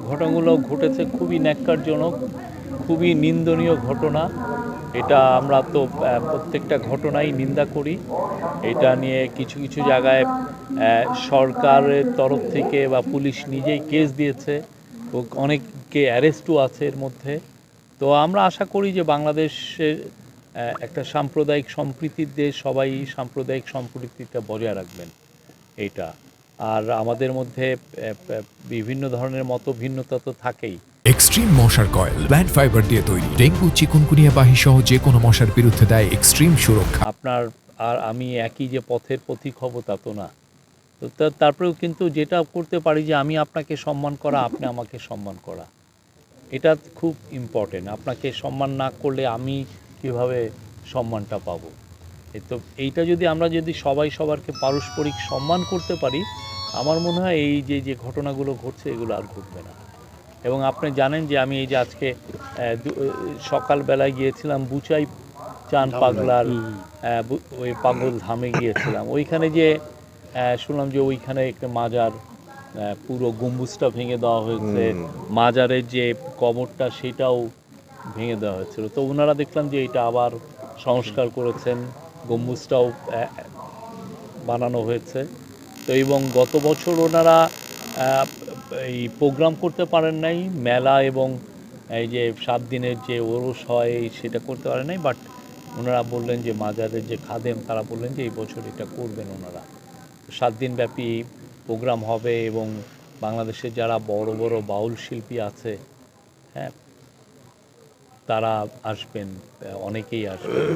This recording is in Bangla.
ঘটনাগুলো ঘটেছে খুবই ন্যাক্কারজনক, খুবই নিন্দনীয় ঘটনা। এটা আমরা তো প্রত্যেকটা ঘটনাই নিন্দা করি। এটা নিয়ে কিছু কিছু জায়গায় সরকারের তরফ থেকে বা পুলিশ নিজেই কেস দিয়েছে, অনেককে অ্যারেস্টও আছে এর মধ্যে। তো আমরা আশা করি যে বাংলাদেশের একটা সাম্প্রদায়িক সম্প্রীতির দেশ, সবাই সাম্প্রদায়িক সম্প্রীতিটা বজায় রাখবেন এইটা। আর আমাদের মধ্যে বিভিন্ন ধরনের ভিন্নতা তো থাকেই। এক্সট্রিম মশার কয়েল প্ল্যান্ট ফাইবার দিয়ে তৈরি, ডেঙ্গু চিকুনগুনিয়া বাহি সহ যে কোনো মশার বিরুদ্ধে দেয় এক্সট্রিম সুরক্ষা। আপনার আর আমি একই যে পথের পথিক হব তা তো না। তো তারপরেও কিন্তু যেটা করতে পারি যে আমি আপনাকে সম্মান করা, আপনি আমাকে সম্মান করা, এটা খুব ইম্পর্টেন্ট। আপনাকে সম্মান না করলে আমি কিভাবে সম্মানটা পাবো? তো এইটা যদি আমরা সবাই সবারকে পারস্পরিক সম্মান করতে পারি, আমার মনে হয় এই যে ঘটনাগুলো ঘটছে এগুলো আর ঘটবে না। এবং আপনি জানেন যে আমি এই যে আজকে সকালবেলায় গিয়েছিলাম বুচাই চান পাগলার ওই পাগল ধামে গিয়েছিলাম। ওইখানে যে শুনলাম যে ওইখানে একটা মাজার, পুরো গম্বুজটা ভেঙে দেওয়া হয়েছে, মাজারের যে কবরটা সেটাও ভেঙে দেওয়া হয়েছিল। তো ওনারা দেখলাম যে এটা আবার সংস্কার করেছেন, গম্বুজটাও বানানো হয়েছে। তো এবং গত বছর ওনারা এই প্রোগ্রাম করতে পারেন নাই, মেলা এবং এই যে 7 দিনের যে ওরস হয় সেটা করতে পারেন নাই, বাট ওনারা বললেন যে মাজারের যে খাদেম তারা বললেন যে এই বছর এটা করবেন ওনারা। 7 দিনব্যাপী প্রোগ্রাম হবে এবং বাংলাদেশের যারা বড় বড় বাউল শিল্পী আছে, হ্যাঁ, তারা আসবেন, অনেকেই আসবেন।